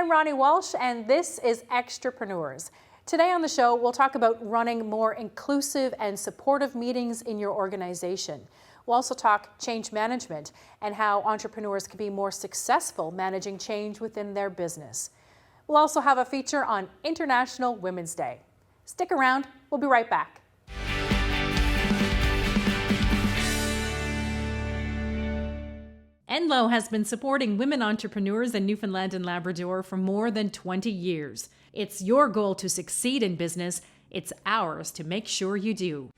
I'm Ronnie Walsh, and this is Extrapreneurs. Today on the show, we'll talk about running more inclusive and supportive meetings in your organization. We'll also talk change management and how entrepreneurs can be more successful managing change within their business. We'll also have a feature on International Women's Day. Stick around, we'll be right back. NLOWE has been supporting women entrepreneurs in Newfoundland and Labrador for more than 20 years. It's your goal to succeed in business. It's ours to make sure you do.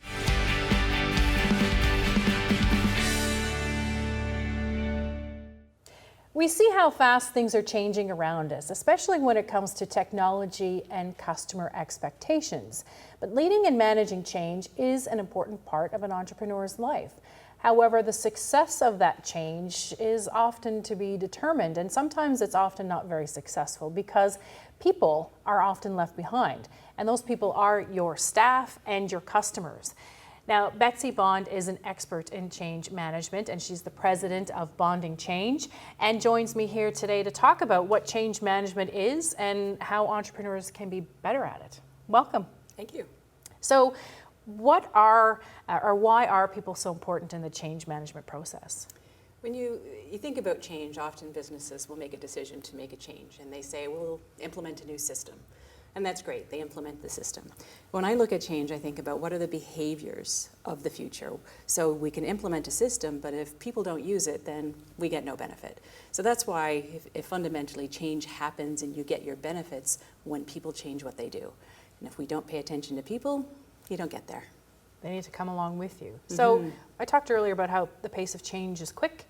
We see how fast things are changing around us, especially when it comes to technology and customer expectations. But leading and managing change is an important part of an entrepreneur's life. However, the success of that change is often to be determined, and sometimes it's often not very successful because people are often left behind, and those people are your staff and your customers. Now, Betsy Bond is an expert in change management, and she's the president of Bonding Change, and joins me here today to talk about what change management is and how entrepreneurs can be better at it. Welcome. Thank you. So, what are or why are people so important in the change management process? When you think about change, often businesses will make a decision to make a change, and they say, we'll implement a new system. And that's great, they implement the system. When I look at change, I think about what are the behaviors of the future. So we can implement a system, but if people don't use it, then we get no benefit. So that's why if fundamentally change happens and you get your benefits when people change what they do. And if we don't pay attention to people, you don't get there. They need to come along with you. So I talked earlier about how the pace of change is quick.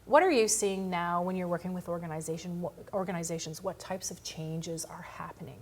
What are you seeing now when you're working with organizations? What types of changes are happening?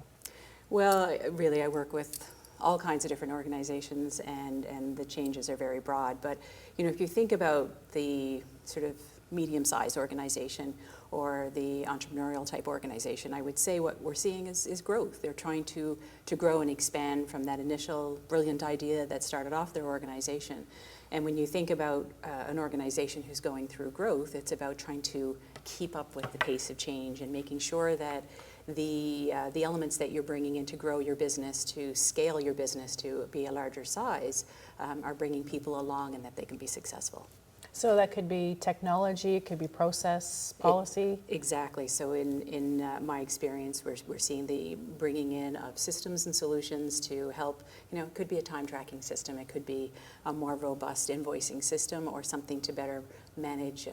Well, really, I work with all kinds of different organizations, and the changes are very broad. But if you think about the sort of medium-sized organization or the entrepreneurial type organization, I would say what we're seeing is growth. They're trying to grow and expand from that initial brilliant idea that started off their organization. And when you think about an organization who's going through growth, it's about trying to keep up with the pace of change and making sure that the elements that you're bringing in to grow your business, to scale your business to be a larger size, are bringing people along and that they can be successful. So that could be technology, it could be process, policy? Exactly. So in my experience, we're seeing the bringing in of systems and solutions to help, it could be a time tracking system, it could be a more robust invoicing system, or something to better manage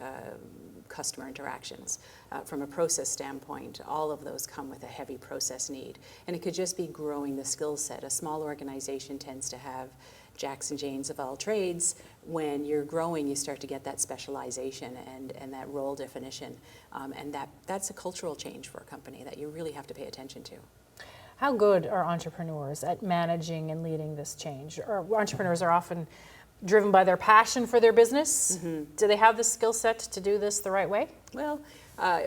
customer interactions. From a process standpoint, all of those come with a heavy process need. And it could just be growing the skill set. A small organization tends to have Jacks and Janes of all trades. When you're growing, you start to get that specialization and that role definition. And that's a cultural change for a company that you really have to pay attention to. How good are entrepreneurs at managing and leading this change? Or entrepreneurs are often driven by their passion for their business. Do they have the skill set to do this the right way? Well,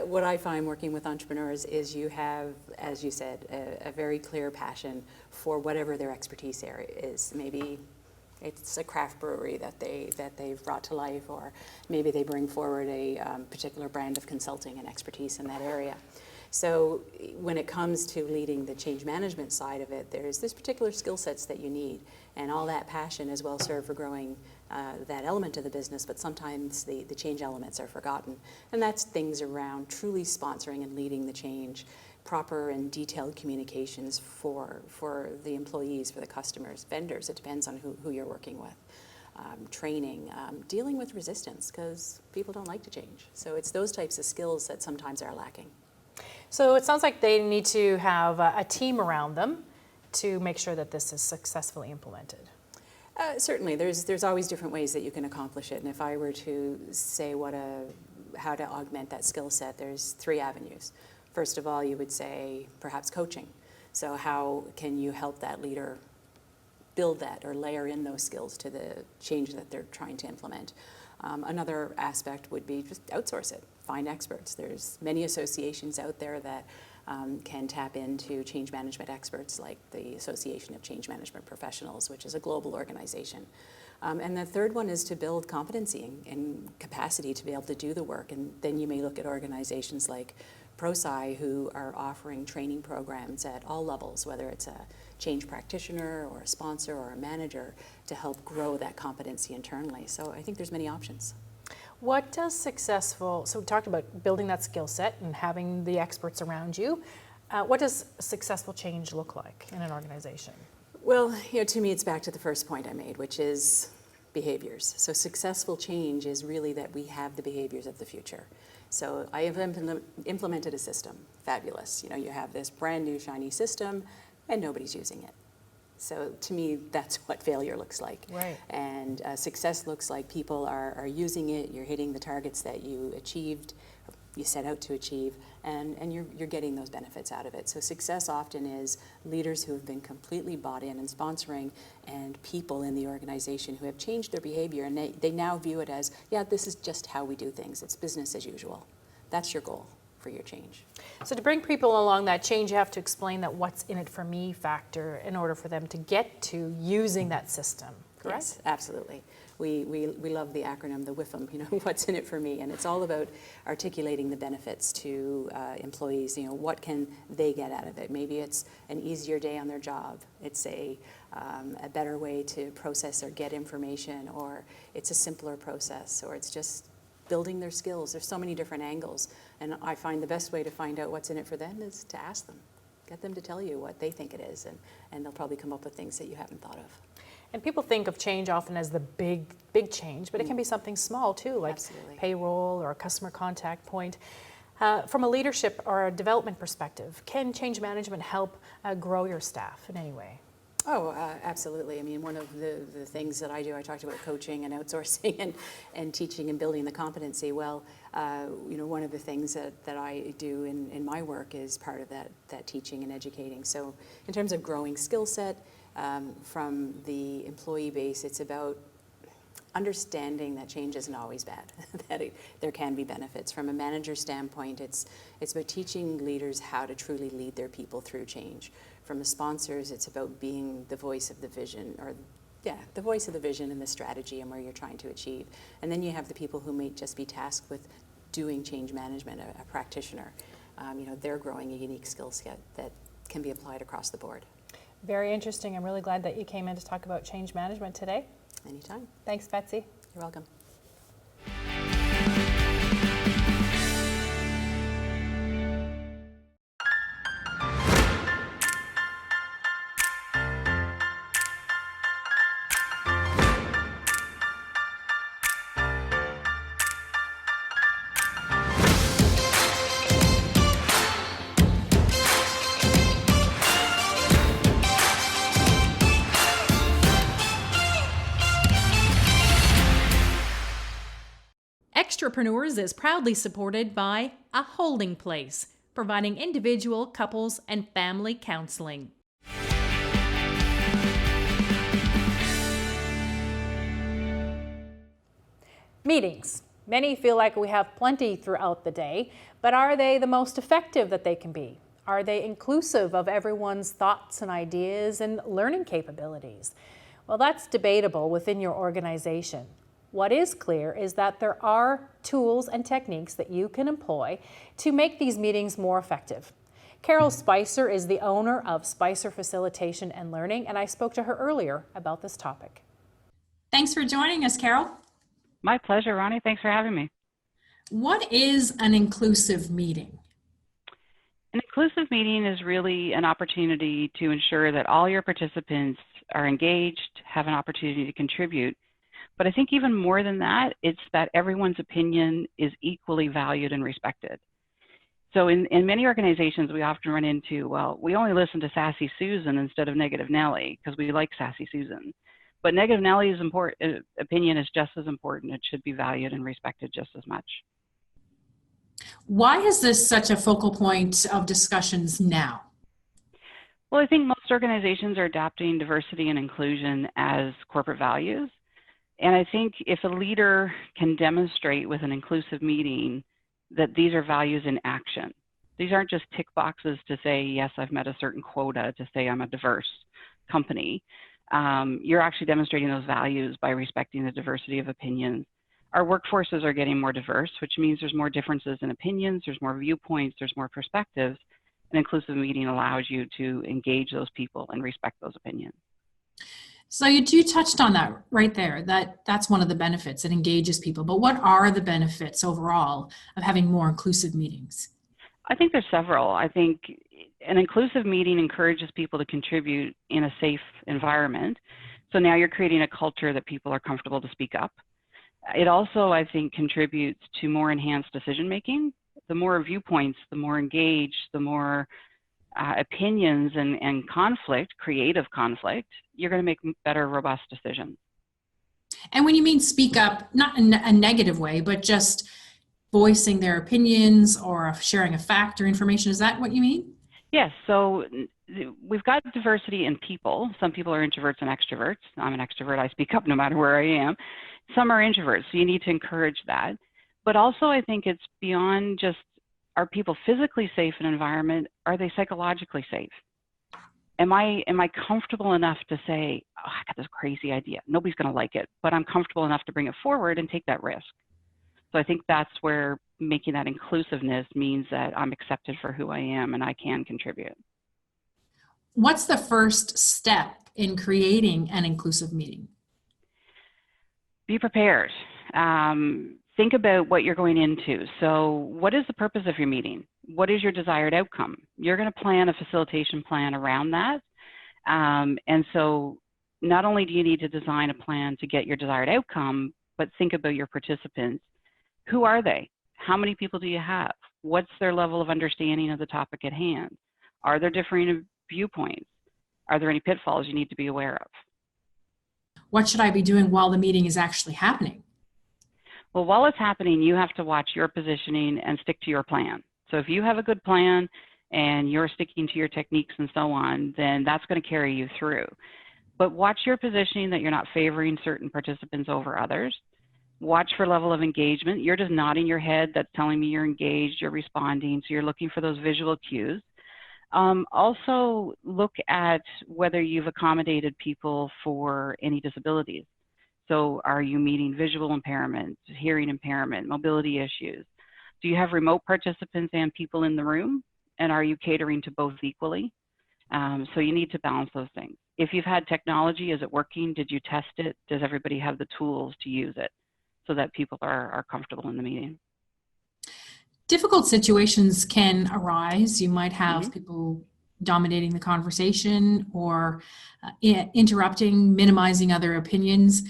what I find working with entrepreneurs is you have, as you said, a very clear passion for whatever their expertise area is. Maybe it's a craft brewery that they've brought to life, or maybe they bring forward a particular brand of consulting and expertise in that area. So when it comes to leading the change management side of it, there's particular skill sets that you need, and all that passion is well served for growing that element of the business, but sometimes the change elements are forgotten. And that's things around truly sponsoring and leading the change, proper and detailed communications for the employees, for the customers, vendors, it depends on who you're working with. Training, dealing with resistance, because people don't like to change. So it's those types of skills that sometimes are lacking. So it sounds like they need to have a team around them to make sure that this is successfully implemented. Certainly, there's always different ways that you can accomplish it. And if I were to say how to augment that skill set, there's 3 avenues. First of all, you would say perhaps coaching. So how can you help that leader build that or layer in those skills to the change that they're trying to implement? Another aspect would be just outsource it. Find experts. There's many associations out there that can tap into change management experts, like the Association of Change Management Professionals, which is a global organization. And the third one is to build competency and capacity to be able to do the work. And then you may look at organizations like ProSci who are offering training programs at all levels, whether it's a change practitioner or a sponsor or a manager, to help grow that competency internally. So I think there's many options. What does successful, so we talked about building that skill set and having the experts around you. What does successful change look like in an organization? Well, to me, it's back to the first point I made, which is behaviors. So successful change is really that we have the behaviors of the future. So I have implemented a system, fabulous. You have this brand new shiny system and nobody's using it. So to me, that's what failure looks like. Right. And success looks like people are using it, you're hitting the targets that you achieved, you set out to achieve, and you're getting those benefits out of it. So success often is leaders who have been completely bought in and sponsoring, and people in the organization who have changed their behavior, and they now view it as, yeah, this is just how we do things. It's business as usual. That's your goal for your change. So to bring people along that change, you have to explain that what's in it for me factor in order for them to get to using that system, correct? Yes, absolutely. We love the acronym, the WIFM, what's in it for me, and it's all about articulating the benefits to employees, what can they get out of it. Maybe it's an easier day on their job, it's a better way to process or get information, or it's a simpler process, or it's just building their skills. There's so many different angles, and I find the best way to find out what's in it for them is to ask them. Get them to tell you what they think it is, and they'll probably come up with things that you haven't thought of. And people think of change often as the big change, but it can be something small too, like Absolutely. payroll or a customer contact point. From a leadership or a development perspective, can change management help grow your staff in any way? Oh, absolutely. I mean, one of the things that I do, I talked about coaching and outsourcing and teaching and building the competency. Well, one of the things that I do in my work is part of that teaching and educating. So in terms of growing skill set, from the employee base, it's about understanding that change isn't always bad, that there can be benefits. From a manager standpoint, it's about teaching leaders how to truly lead their people through change. From the sponsors, it's about being the voice of the vision, the voice of the vision and the strategy and where you're trying to achieve. And then you have the people who may just be tasked with doing change management, a practitioner. They're growing a unique skill set that can be applied across the board. Very interesting. I'm really glad that you came in to talk about change management today. Anytime. Thanks, Betsy. You're welcome. Extrapreneurs is proudly supported by A Holding Place, providing individual, couples, and family counseling. Meetings. Many feel like we have plenty throughout the day, but are they the most effective that they can be? Are they inclusive of everyone's thoughts and ideas and learning capabilities? Well, that's debatable within your organization. What is clear is that there are tools and techniques that you can employ to make these meetings more effective. Carole Spicer is the owner of Spicer Facilitation and Learning, and I spoke to her earlier about this topic. Thanks for joining us, Carole. My pleasure, Ronnie. Thanks for having me. What is an inclusive meeting? An inclusive meeting is really an opportunity to ensure that all your participants are engaged, have an opportunity to contribute. But I think even more than that, it's that everyone's opinion is equally valued and respected. So in many organizations, we often run into, well, we only listen to Sassy Susan instead of Negative Nellie because we like Sassy Susan. But Negative Nellie's opinion is just as important. It should be valued and respected just as much. Why is this such a focal point of discussions now? Well, I think most organizations are adopting diversity and inclusion as corporate values. And I think if a leader can demonstrate with an inclusive meeting that these are values in action, these aren't just tick boxes to say, yes, I've met a certain quota to say I'm a diverse company. You're actually demonstrating those values by respecting the diversity of opinions, Our workforces are getting more diverse, which means there's more differences in opinions, there's more viewpoints, there's more perspectives. An inclusive meeting allows you to engage those people and respect those opinions. So you touched on that right there, that's one of the benefits. It engages people. But what are the benefits overall of having more inclusive meetings? I think there's several. I think an inclusive meeting encourages people to contribute in a safe environment. So now you're creating a culture that people are comfortable to speak up. It also, I think, contributes to more enhanced decision making. The more viewpoints, the more engaged, the more opinions and conflict, creative conflict, you're going to make better, robust decisions. And when you mean speak up, not in a negative way, but just voicing their opinions or sharing a fact or information, is that what you mean? Yes. So we've got diversity in people. Some people are introverts and extroverts. I'm an extrovert. I speak up no matter where I am. Some are introverts, so you need to encourage that. But also, I think it's beyond just, are people physically safe in an environment? Are they psychologically safe? Am I comfortable enough to say, oh, I got this crazy idea. Nobody's going to like it, but I'm comfortable enough to bring it forward and take that risk. So I think that's where making that inclusiveness means that I'm accepted for who I am and I can contribute. What's the first step in creating an inclusive meeting? Be prepared. Think about what you're going into. So what is the purpose of your meeting? What is your desired outcome? You're going to plan a facilitation plan around that. And so not only do you need to design a plan to get your desired outcome, but think about your participants. Who are they? How many people do you have? What's their level of understanding of the topic at hand? Are there differing viewpoints? Are there any pitfalls you need to be aware of? What should I be doing while the meeting is actually happening? Well, while it's happening, you have to watch your positioning and stick to your plan. So if you have a good plan and you're sticking to your techniques and so on, then that's going to carry you through. But watch your positioning, that you're not favoring certain participants over others. Watch for level of engagement. You're just nodding your head. That's telling me you're engaged, you're responding. So you're looking for those visual cues. Also look at whether you've accommodated people for any disabilities. So are you meeting visual impairment, hearing impairment, mobility issues? Do you have remote participants and people in the room? And are you catering to both equally? So you need to balance those things. If you've had technology, is it working? Did you test it? Does everybody have the tools to use it so that people are comfortable in the meeting? Difficult situations can arise. You might have people dominating the conversation or interrupting, minimizing other opinions.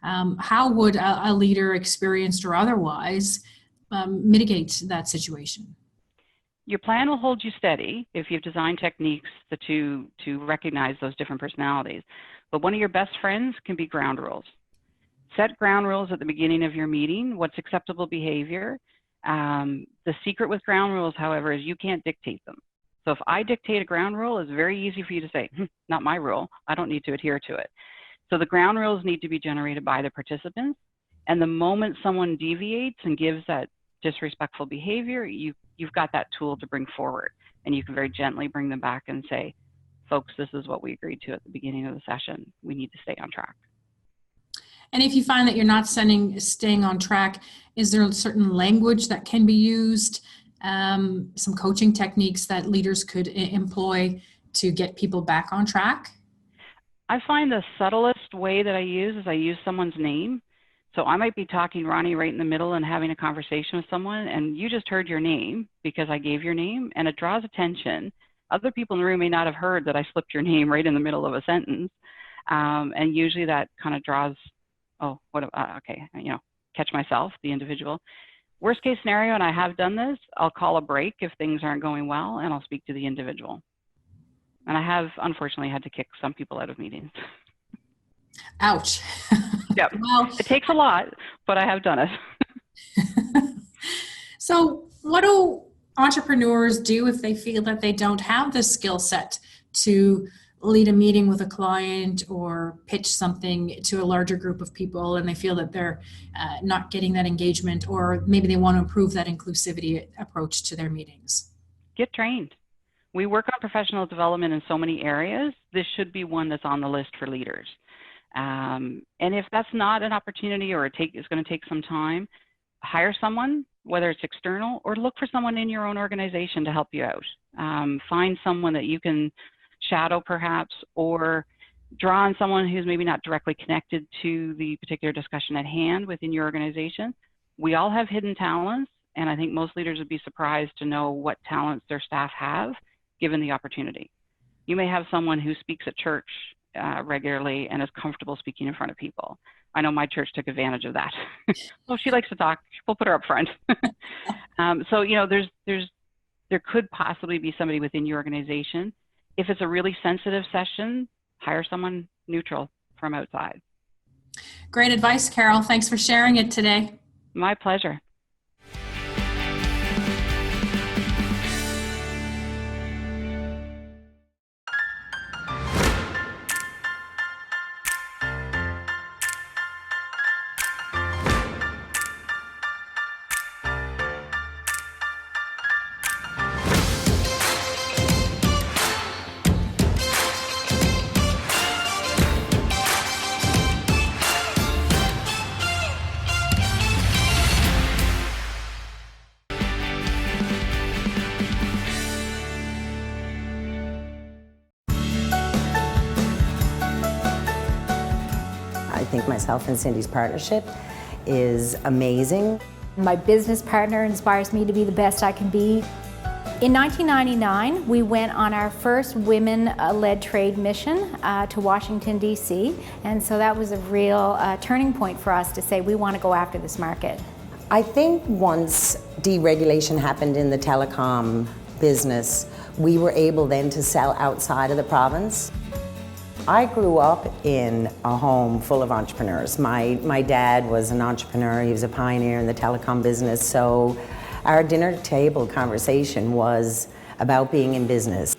How would a leader, experienced or otherwise, mitigate that situation? Your plan will hold you steady if you've designed techniques to recognize those different personalities. But one of your best friends can be ground rules. Set ground rules at the beginning of your meeting. What's acceptable behavior? The secret with ground rules, however, is you can't dictate them. So if I dictate a ground rule, it's very easy for you to say, not my rule. I don't need to adhere to it. So the ground rules need to be generated by the participants. And the moment someone deviates and gives that disrespectful behavior, you've got that tool to bring forward. And you can very gently bring them back and say, folks, this is what we agreed to at the beginning of the session. We need to stay on track. And if you find that you're not staying on track, is there a certain language that can be used, some coaching techniques that leaders could employ to get people back on track? I find the subtlest way that I use is I use someone's name. So I might be talking, Ronnie, right in the middle and having a conversation with someone, and you just heard your name because I gave your name, and it draws attention. Other people in the room may not have heard that I slipped your name right in the middle of a sentence. And usually that kind of draws, okay, catch myself, the individual. Worst case scenario, and I have done this, I'll call a break if things aren't going well, and I'll speak to the individual. And I have, unfortunately, had to kick some people out of meetings. Ouch. Yep. Well, it takes a lot, but I have done it. So what do entrepreneurs do if they feel that they don't have the skill set to lead a meeting with a client or pitch something to a larger group of people, and they feel that they're not getting that engagement, or maybe they want to improve that inclusivity approach to their meetings? Get trained. We work on professional development in so many areas. This should be one that's on the list for leaders. And if that's not an opportunity or it's going to take some time, hire someone, whether it's external, or look for someone in your own organization to help you out. Find someone that you can shadow perhaps, or draw on someone who's maybe not directly connected to the particular discussion at hand within your organization. We all have hidden talents, and I think most leaders would be surprised to know what talents their staff have given the opportunity. You may have someone who speaks at church regularly and is comfortable speaking in front of people. I know my church took advantage of that. Well, she likes to talk, we'll put her up front. So, you know, there could possibly be somebody within your organization. If it's a really sensitive session, hire someone neutral from outside. Great advice, Carole. Thanks for sharing it today. My pleasure. I think myself and Cindy's partnership is amazing. My business partner inspires me to be the best I can be. In 1999, we went on our first women-led trade mission to Washington, D.C., and so that was a real turning point for us to say we want to go after this market. I think once deregulation happened in the telecom business, we were able then to sell outside of the province. I grew up in a home full of entrepreneurs. My dad was an entrepreneur, he was a pioneer in the telecom business, so our dinner table conversation was about being in business.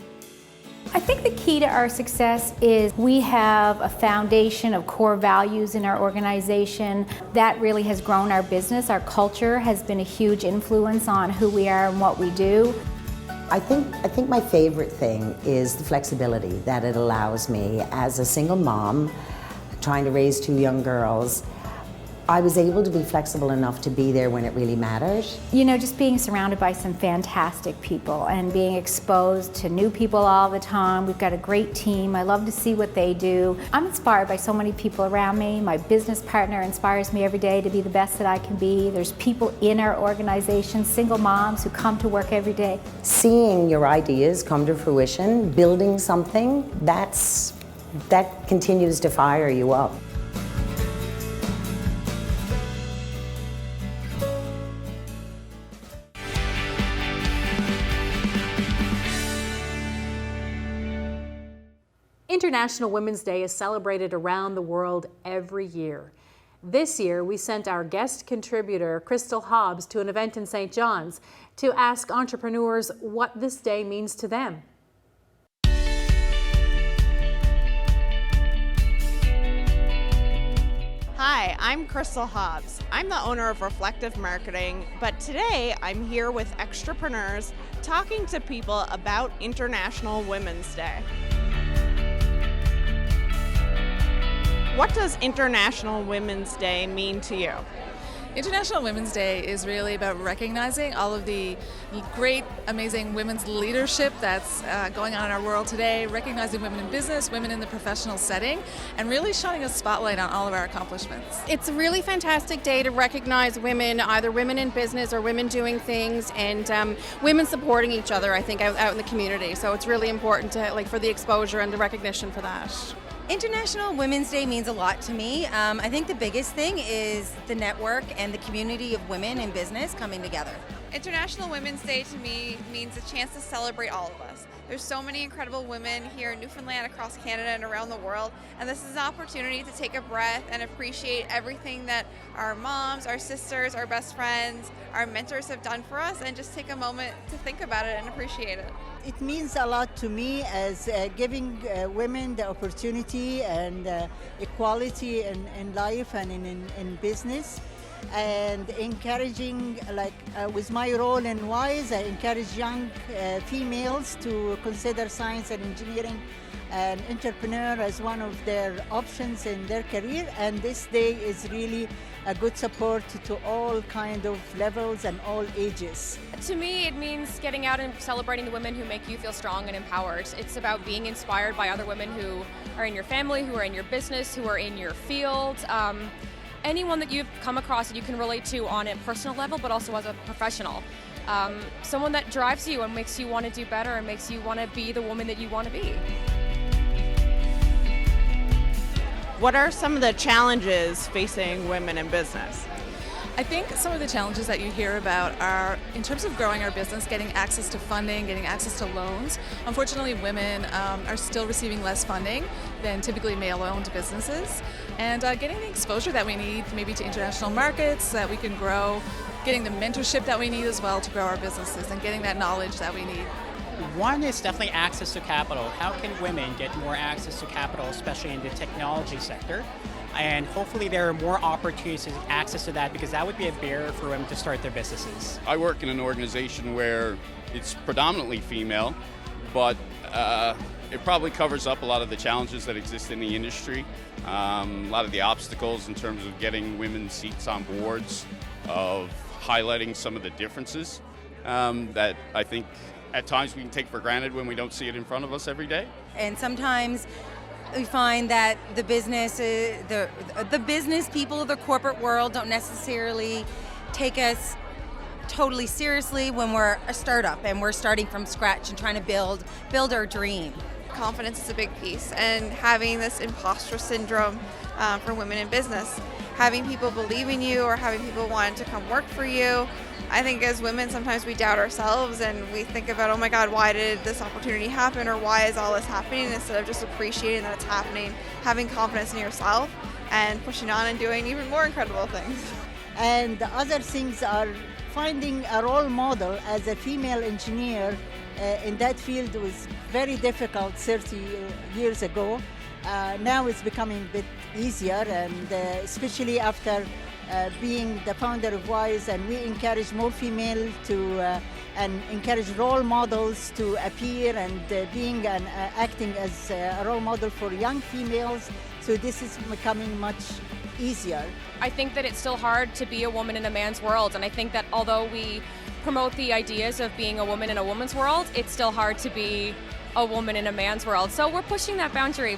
I think the key to our success is we have a foundation of core values in our organization that really has grown our business. Our culture has been a huge influence on who we are and what we do. I think my favorite thing is the flexibility that it allows me as a single mom trying to raise two young girls. I was able to be flexible enough to be there when it really mattered. You know, just being surrounded by some fantastic people and being exposed to new people all the time. We've got a great team. I love to see what they do. I'm inspired by so many people around me. My business partner inspires me every day to be the best that I can be. There's people in our organization, single moms who come to work every day. Seeing your ideas come to fruition, building something, that continues to fire you up. International Women's Day is celebrated around the world every year. This year, we sent our guest contributor, Krystal Hobbs, to an event in St. John's to ask entrepreneurs what this day means to them. Hi, I'm Krystal Hobbs. I'm the owner of Reflective Marketing, but today I'm here with extrapreneurs talking to people about International Women's Day. What does International Women's Day mean to you? International Women's Day is really about recognizing all of the great, amazing women's leadership that's going on in our world today, recognizing women in business, women in the professional setting, and really shining a spotlight on all of our accomplishments. It's a really fantastic day to recognize women, either women in business or women doing things, and women supporting each other, I think, out in the community. So it's really important to, for the exposure and the recognition for that. International Women's Day means a lot to me. I think the biggest thing is the network and the community of women in business coming together. International Women's Day to me means a chance to celebrate all of us. There's so many incredible women here in Newfoundland, across Canada, and around the world, and this is an opportunity to take a breath and appreciate everything that our moms, our sisters, our best friends, our mentors have done for us, and just take a moment to think about it and appreciate it. It means a lot to me as giving women the opportunity and equality in life and in business, and encouraging, with my role in WISE, I encourage young females to consider science and engineering an entrepreneur as one of their options in their career, and this day is really a good support to all kind of levels and all ages. To me, it means getting out and celebrating the women who make you feel strong and empowered. It's about being inspired by other women who are in your family, who are in your business, who are in your field. Anyone that you've come across that you can relate to on a personal level, but also as a professional. Someone that drives you and makes you want to do better and makes you want to be the woman that you want to be. What are some of the challenges facing women in business? I think some of the challenges that you hear about are, in terms of growing our business, getting access to funding, getting access to loans. Unfortunately, women are still receiving less funding than typically male-owned businesses. And getting the exposure that we need, maybe to international markets, so that we can grow, getting the mentorship that we need as well to grow our businesses, and getting that knowledge that we need. One is definitely access to capital. How can women get more access to capital, especially in the technology sector? And hopefully there are more opportunities to access to that, because that would be a barrier for women to start their businesses. I work in an organization where it's predominantly female, but it probably covers up a lot of the challenges that exist in the industry, a lot of the obstacles in terms of getting women's seats on boards, of highlighting some of the differences that I think at times we can take for granted when we don't see it in front of us every day. And sometimes we find that the business people of the corporate world don't necessarily take us totally seriously when we're a startup and we're starting from scratch and trying to build our dream. Confidence is a big piece, and having this imposter syndrome for women in business, having people believe in you or having people want to come work for you. I think as women, sometimes we doubt ourselves and we think about, oh my God, why did this opportunity happen, or why is all this happening, instead of just appreciating that it's happening, having confidence in yourself and pushing on and doing even more incredible things. And the other things are finding a role model as a female engineer in that field was very difficult 30 years ago. Now it's becoming a bit easier, and especially after being the founder of WISE, and we encourage more female to and encourage role models to appear and being and acting as a role model for young females. So this is becoming much easier. I think that it's still hard to be a woman in a man's world, and I think that although we promote the ideas of being a woman in a woman's world, it's still hard to be a woman in a man's world. So we're pushing that boundary.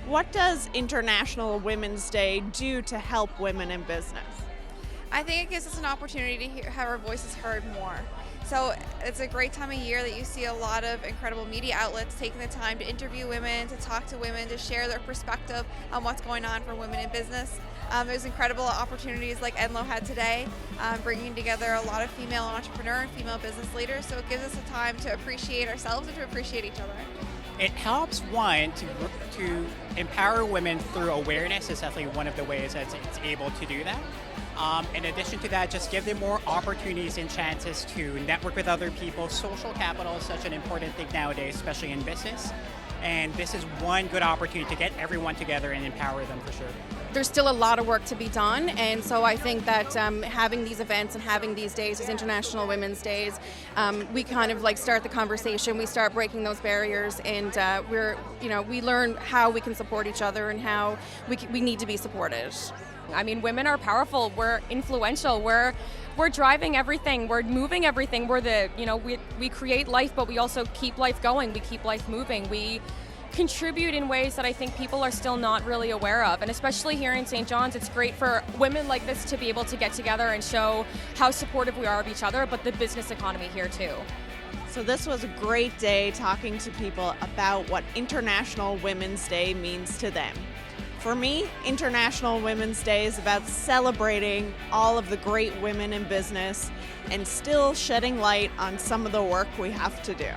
What does International Women's Day do to help women in business? I think it gives us an opportunity to have our voices heard more. So it's a great time of year that you see a lot of incredible media outlets taking the time to interview women, to talk to women, to share their perspective on what's going on for women in business. There's incredible opportunities like NLOWE had today, bringing together a lot of female entrepreneurs and female business leaders. So it gives us a time to appreciate ourselves and to appreciate each other. It helps, one, to empower women through awareness. Is definitely one of the ways that it's able to do that. In addition to that, just give them more opportunities and chances to network with other people. Social capital is such an important thing nowadays, especially in business. And this is one good opportunity to get everyone together and empower them for sure. There's still a lot of work to be done, and so I think that having these events and having these days as International Women's Days, we kind of like start the conversation, we start breaking those barriers, and we learn how we can support each other and how we need to be supported. I mean, women are powerful, we're influential, we're driving everything, we're moving everything, we create life, but we also keep life going, we keep life moving, we contribute in ways that I think people are still not really aware of. And especially here in St. John's, it's great for women like this to be able to get together and show how supportive we are of each other, but the business economy here too. So this was a great day talking to people about what International Women's Day means to them. For me, International Women's Day is about celebrating all of the great women in business and still shedding light on some of the work we have to do.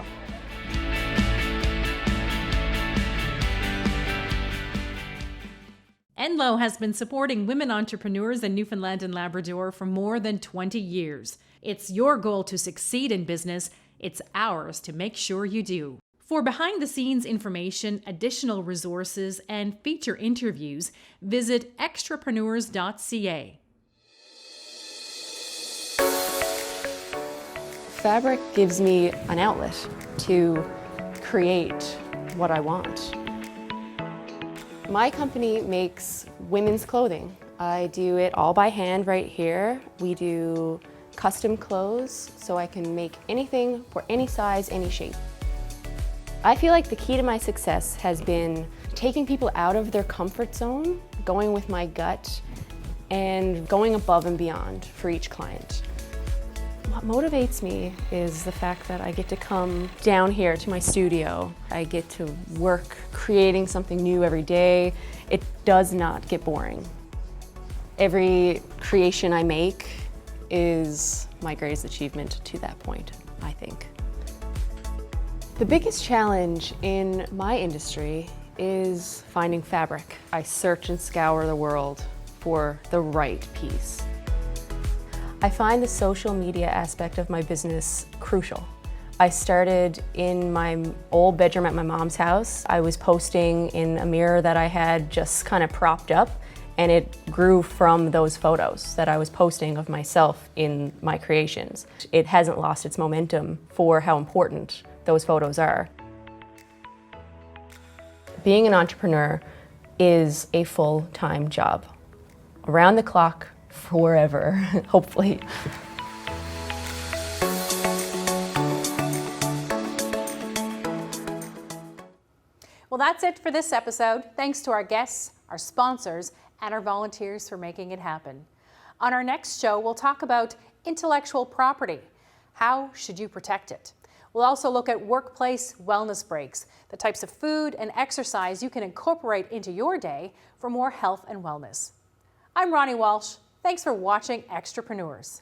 NLOWE has been supporting women entrepreneurs in Newfoundland and Labrador for more than 20 years. It's your goal to succeed in business. It's ours to make sure you do. For behind-the-scenes information, additional resources, and feature interviews, visit extrapreneurs.ca. Fabric gives me an outlet to create what I want. My company makes women's clothing. I do it all by hand right here. We do custom clothes, so I can make anything for any size, any shape. I feel like the key to my success has been taking people out of their comfort zone, going with my gut, and going above and beyond for each client. What motivates me is the fact that I get to come down here to my studio. I get to work creating something new every day. It does not get boring. Every creation I make is my greatest achievement to that point, I think. The biggest challenge in my industry is finding fabric. I search and scour the world for the right piece. I find the social media aspect of my business crucial. I started in my old bedroom at my mom's house. I was posting in a mirror that I had just kind of propped up, and it grew from those photos that I was posting of myself in my creations. It hasn't lost its momentum for how important those photos are. Being an entrepreneur is a full-time job, around the clock, forever, hopefully. Well, that's it for this episode. Thanks to our guests, our sponsors, and our volunteers for making it happen. On our next show, we'll talk about intellectual property. How should you protect it? We'll also look at workplace wellness breaks, the types of food and exercise you can incorporate into your day for more health and wellness. I'm Ronnie Walsh. Thanks for watching Extrapreneurs.